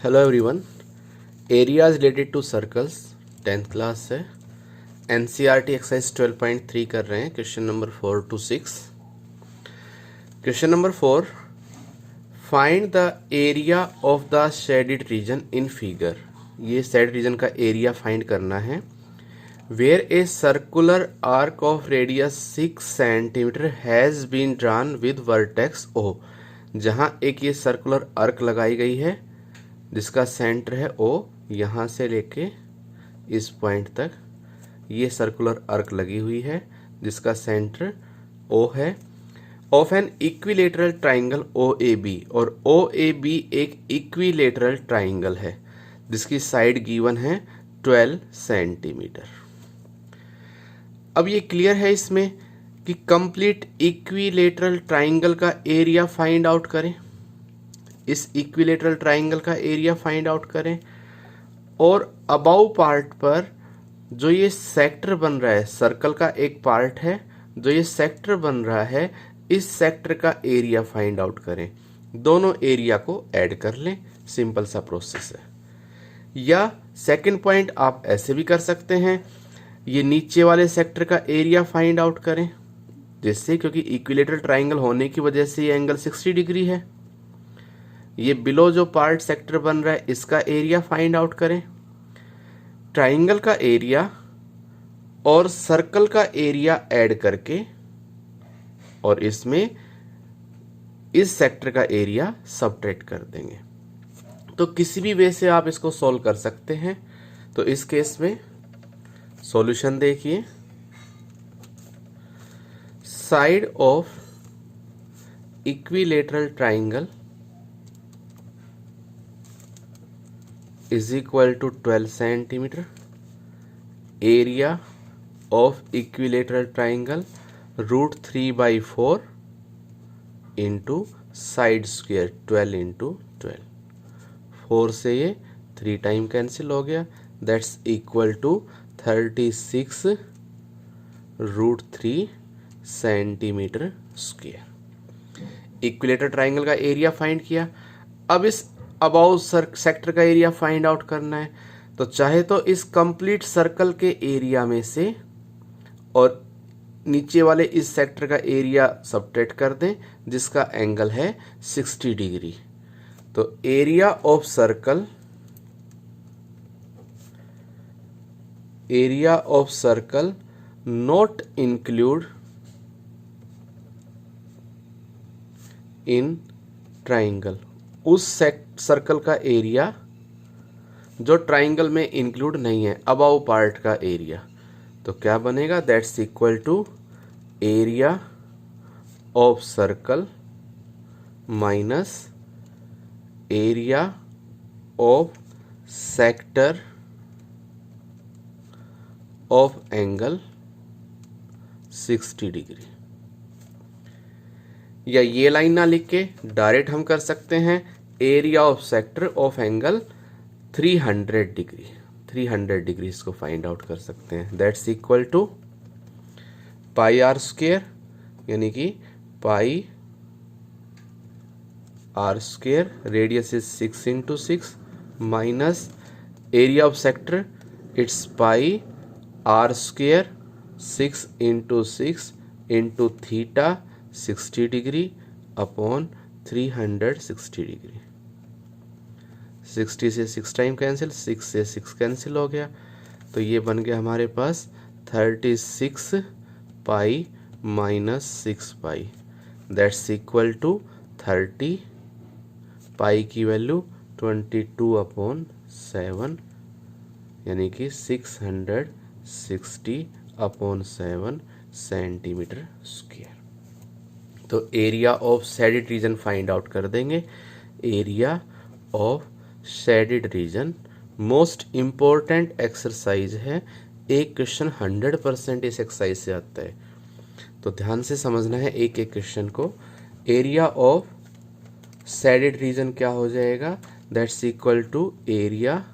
Hello everyone. Areas related to circles 10th class से NCERT exercise 12.3 कर रहे हैं। Question number 4 to 6। Question number 4, find the area of the shaded region in figure. ये shaded region का area find करना है। Where a circular arc of radius 6 centimetre has been drawn with vertex O. जहां एक ये circular arc लगाई गई है जिसका सेंटर है ओ, यहां से लेके इस पॉइंट तक ये सर्कुलर आर्क लगी हुई है जिसका सेंटर ओ है। Of an equilateral triangle O A B, और ओ ए बी एक इक्विलेटरल ट्राइंगल है जिसकी साइड गिवन है 12 सेंटीमीटर। अब ये क्लियर है इसमें कि कंप्लीट इक्विलेटरल ट्राइंगल का एरिया फाइंड आउट करें। इस इक्विलेटरल ट्राइंगल का एरिया फाइंड आउट करें और अबाउ पार्ट पर जो ये सेक्टर बन रहा है, सर्कल का एक पार्ट है जो ये सेक्टर बन रहा है, इस सेक्टर का एरिया फाइंड आउट करें। दोनों एरिया को ऐड कर लें, सिंपल सा प्रोसेस है। या सेकंड पॉइंट आप ऐसे भी कर सकते हैं, ये नीचे वाले सेक्टर का एरिया फाइंड आउट करें, जिससे क्योंकि इक्विलेटरल ट्राइंगल होने की वजह से ये एंगल 60 डिग्री है। ये बिलो जो पार्ट सेक्टर बन रहा है इसका एरिया फाइंड आउट करें। ट्राइंगल का एरिया और सर्कल का एरिया ऐड करके और इसमें इस सेक्टर का एरिया सबट्रैक्ट कर देंगे। तो किसी भी वे से आप इसको सॉल्व कर सकते हैं। तो इस केस में सॉल्यूशन देखिए। Side of equilateral triangle is equal to 12 centimeter. Area of equilateral triangle √3/4 into side square 12 into 12। 4 से ये 3 टाइम कैंसिल हो गया, that's equal to 36 √3 centimetre square. Equilateral triangle का एरिया फाइंड किया। अब इस अबाउ सेक्टर का एरिया फाइंड आउट करना है। तो चाहे तो इस कंप्लीट सर्कल के एरिया में से और नीचे वाले इस सेक्टर का एरिया सबट्रैक्ट कर दें जिसका एंगल है 60 डिग्री। तो area of circle not include in triangle, उस सर्कल का एरिया जो ट्राइंगल में इंक्लूड नहीं है, अबाउ पार्ट का एरिया। तो क्या बनेगा, that's equal to area of circle minus area of sector of angle 60 degree. या ये लाइन ना लिख के डायरेक्ट हम कर सकते हैं area of sector of angle 300 degree. 300 degree इसको फाइंड आउट कर सकते हैं। That's equal to pi r square, यानी कि pi r square, radius is 6 into 6 minus area of sector, it's pi r square 6 into 6 into theta 60 degree upon 360 degree. 60 से 6 time cancel, 6 से 6 cancel हो गया। तो ये बन गया हमारे पास 36 pi minus 6 pi, that's equal to 30 pi की वैल्यू 22/7, यानी कि 660/7 सेंटीमीटर स्क्वायर। तो area of shaded region find out कर देंगे। Area of shaded region most important exercise है। एक क्वेश्चन 100% इस एक्सरसाइज से आता है, तो ध्यान से समझना है एक एक क्वेश्चन को। एरिया ऑफ शेडेड रीजन क्या हो जाएगा, that's equal to area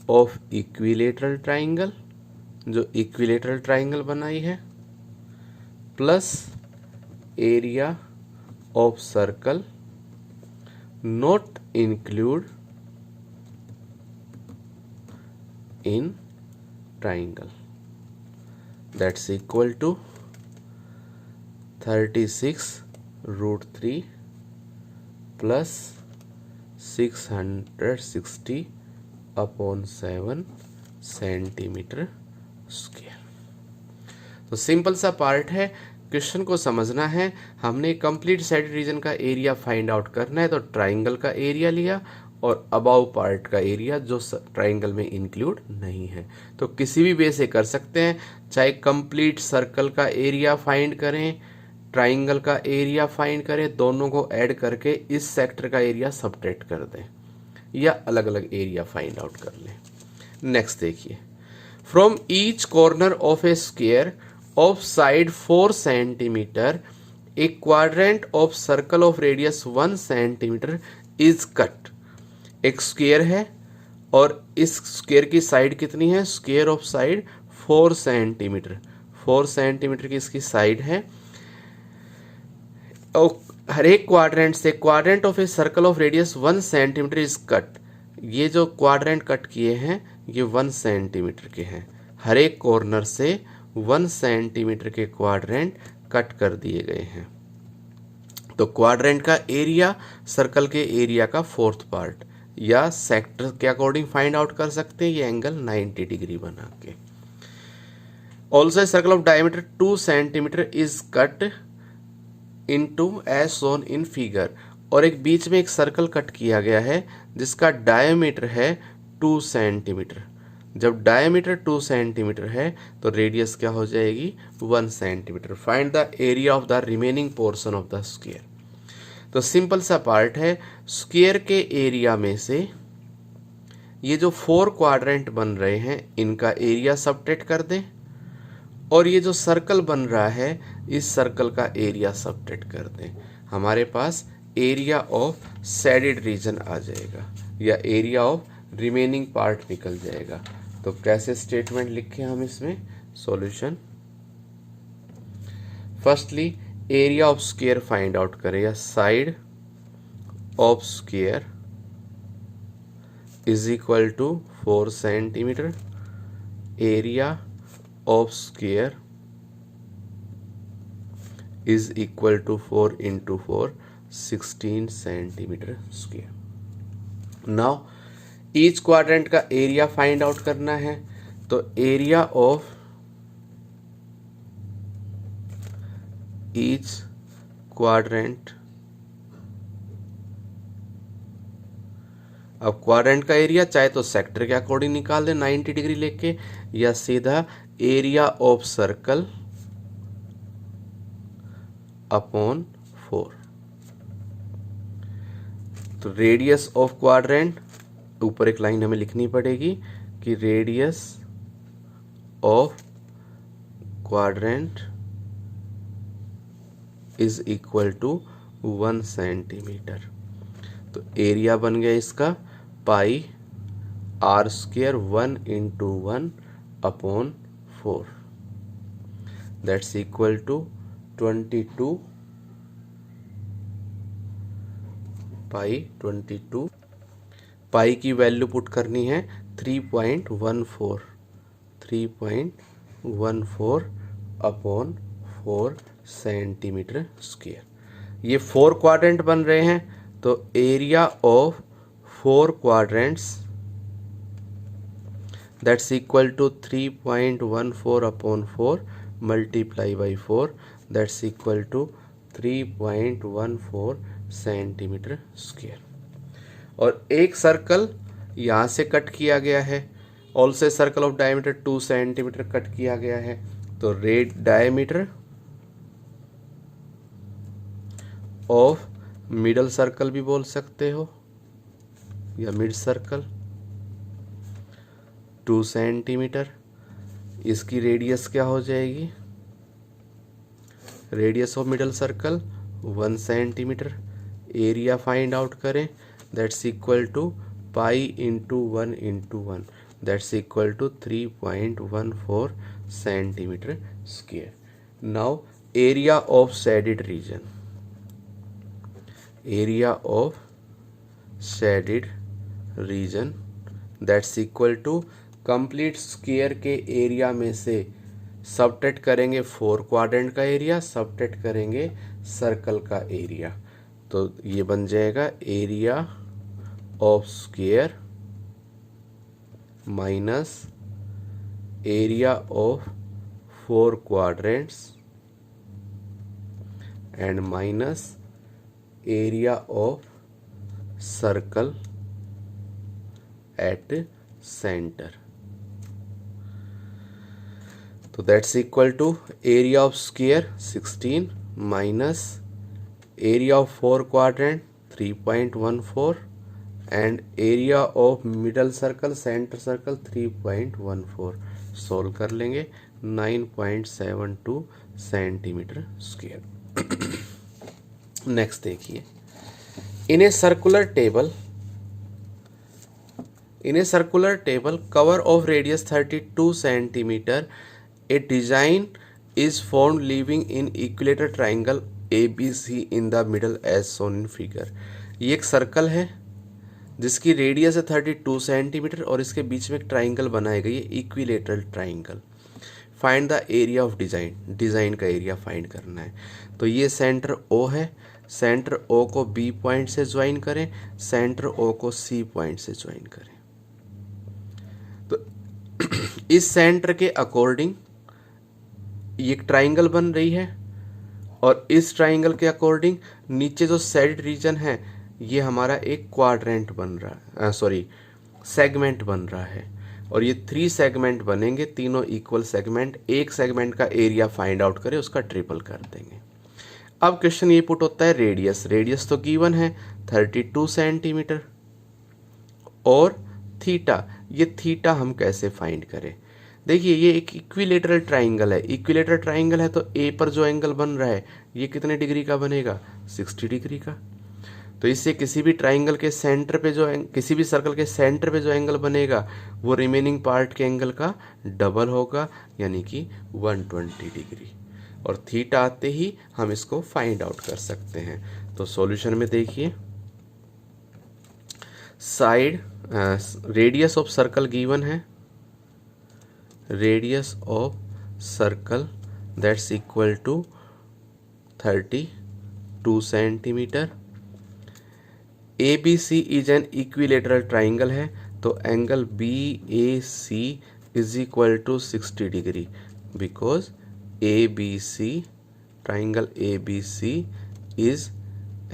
of equilateral triangle, जो इक्विलेटरल ट्राइंगल बनाई है, plus area of circle not include in triangle. That's equal to 36√3 plus 660/7 centimetre square. तो सिंपल सा पार्ट है, क्वेश्चन को समझना है। हमने कंप्लीट साइड रीजन का एरिया फाइंड आउट करना है, तो ट्राइंगल का एरिया लिया और अबाउ पार्ट का एरिया जो ट्राइंगल में इंक्लूड नहीं है। तो किसी भी वे से कर सकते हैं, चाहे कंप्लीट सर्कल का एरिया फाइंड करें, ट्राइंगल का एरिया फाइंड करें, दोनों को ऐड करके इस सेक्टर का एरिया सबट्रैक्ट कर दें या अलग अलग एरिया फाइंड आउट कर लें। नेक्स्ट देखिए, from each corner of A square of side 4 centimetre A quadrant of circle of radius 1 centimetre is cut. एक स्क्वायर है और इस स्क्वायर की साइड कितनी है? Square of side 4 centimetre. 4 centimetre की इसकी साइड है और हर एक क्वाड्रेंट से quadrant of a circle of radius 1 centimetre is cut. ये जो क्वाड्रेंट कट किए हैं ये 1 सेंटीमीटर के हैं। हर एक कॉर्नर से 1 सेंटीमीटर के क्वाड्रेंट कट कर दिए गए हैं। तो क्वाड्रेंट का एरिया सर्कल के एरिया का 4th पार्ट या सेक्टर के अकॉर्डिंग फाइंड आउट कर सकते हैं, ये एंगल 90 डिग्री बना के। Also circle of diameter 2 centimetre is cut into as shown in figure. और एक बीच में एक सर्कल कट किया गया है जिसका डायमीटर है 2 सेंटीमीटर। जब डायमीटर 2 सेंटीमीटर है तो रेडियस क्या हो जाएगी? 1 centimetre. Find the area of the remaining portion of the square. तो सिंपल सा पार्ट है, स्क्वायर के एरिया में से ये जो 4 क्वाड्रेंट बन रहे हैं इनका एरिया सबट्रैक्ट कर दें और ये जो सर्कल बन रहा है इस सर्कल का एरिया सबट्रैक्ट कर दें। हमारे पास एरिया ऑफ शेडेड रीजन आ जाएगा या एरिया ऑफ रिमेनिंग पार्ट निकल जाएगा। तो कैसे स्टेटमेंट लिखें हम इसमें? Solution, firstly area of square find out करें या side of square is equal to 4 centimetre. Area of square is equal to 4 into 4 16 centimetre square. Now each quadrant का एरिया फाइंड आउट करना है, तो एरिया ऑफ ईच क्वाड्रेंट, अब quadrant का area चाहे तो सेक्टर के अकॉर्डिंग निकाल दे 90 डिग्री लेके, या सीधा एरिया ऑफ सर्कल अपॉन 4। तो रेडियस ऑफ क्वाड्रेंट, ऊपर एक लाइन हमें लिखनी पड़ेगी कि radius of quadrant is equal to 1 centimetre. तो एरिया बन गया इसका pi r square 1 into 1 upon 4, that's equal to 22 pi 22। Pi की वैल्यू पुट करनी है 3.14 अपॉन 4 सेंटीमीटर स्क्वायर। ये 4 क्वाड्रेंट बन रहे हैं, तो area of 4 quadrants that's equal to 3.14 upon 4 multiply by 4, that's equal to 3.14 centimetre square. और एक सर्कल यहाँ से कट किया गया है, also circle of diameter 2 centimetre cut किया गया है। तो read diameter of middle circle भी बोल सकते हो या मिड सर्कल 2 सेंटीमीटर। इसकी रेडियस क्या हो जाएगी? Radius of middle circle 1 centimetre. Area find out करें, that's equal to pi into 1 into 1, that's equal to 3.14 centimetre square. Now area of shaded region, area of shaded region that's equal to complete square के area में से subtract करेंगे 4 quadrant का area, subtract करेंगे circle का area, तो ये बन जाएगा area of square minus area of 4 quadrants and minus area of circle at centre. तो that's equal to area of square 16 minus area of 4 quadrant 3.14 and area of middle circle centre circle 3.14। Solve कर लेंगे 9.72 centimetre square. Next देखिए, in a circular table cover of radius 32 centimeter, a design is formed leaving in equilateral triangle ABC in the middle as shown in figure। ये एक circle है जिसकी radius है 32 centimetre और इसके बीच में एक ट्राइंगल बनाई गई है, equilateral triangle. Find the area of design का एरिया फाइंड करना है। तो ये सेंटर O है, सेंटर O को B पॉइंट से ज्वाइन करें, सेंटर O को C पॉइंट से ज्वाइन करें। तो इस सेंटर के अकॉर्डिंग ये एक ट्राइंगल बन रही है और इस ट्राइंगल के अकॉर्डिंग नीचे जो साइड रीजन है ये हमारा एक क्वाड्रेंट बन रहा है, सेगमेंट बन रहा है और ये 3 सेगमेंट बनेंगे, तीनों इक्वल सेगमेंट। एक सेगमेंट का एरिया फाइंड आउट करें, उसका ट्रिपल कर देंगे। अब क्वेश्चन ये पुट होता है रेडियस तो गिवन है 32 सेंटीमीटर और थीटा, ये थीटा हम कैसे फाइंड करें। देखिए ये एक इक्विलेटरल ट्राइंगल है, इक्विलेटरल ट्राइंगल है तो ए पर जो एंगल बन रहा है ये कितने डिग्री का बनेगा, 60 डिग्री का। तो इससे किसी भी ट्राइंगल के सेंटर पे जो किसी भी सर्कल के सेंटर पे जो एंगल बनेगा वो रिमेनिंग पार्ट के एंगल का डबल होगा, यानी कि 120 डिग्री। और थीटा आते ही हम इसको फाइंड आउट कर सकते हैं। तो सॉल्यूशन में देखिए, side radius of circle given है, radius of circle that's equal to 32 centimetre. ABC is an equilateral triangle है तो angle BAC is equal to 60 degree because ABC triangle ABC is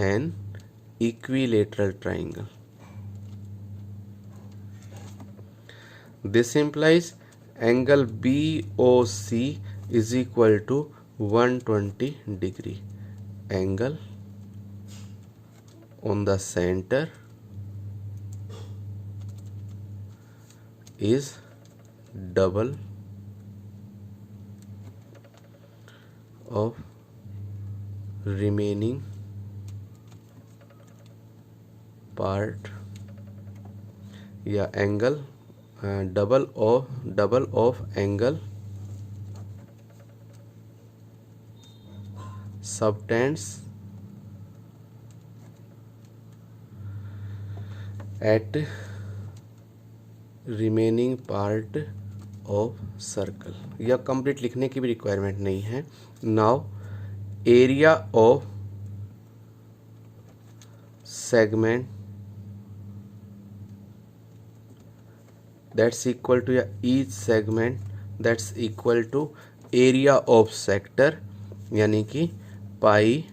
an equilateral triangle. This implies angle BOC is equal to 120 degree. Angle on the center is double of remaining part या angle double of angle subtends at remaining part of circle. यह complete लिखने की भी requirement नहीं है। Now area of segment that's equal to या each segment that's equal to area of sector, यानी कि pi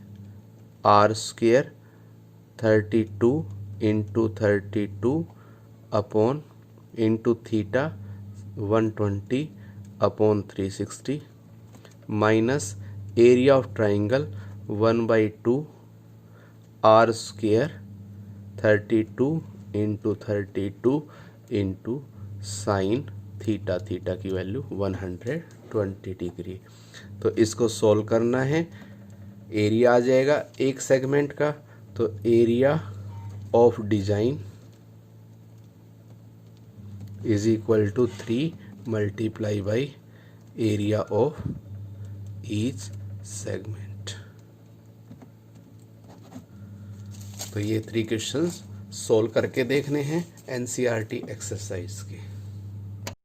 r square 32 into 32 upon into theta 120 upon 360 minus area of triangle 1/2 r square 32 into 32 into sine theta, theta की value 120 degree. तो इसको solve करना है, area आ जाएगा एक segment का, तो area of design is equal to 3 multiply by area of each segment. तो ये 3 क्वेश्चंस सॉल्व करके देखने हैं NCERT एक्सरसाइज के।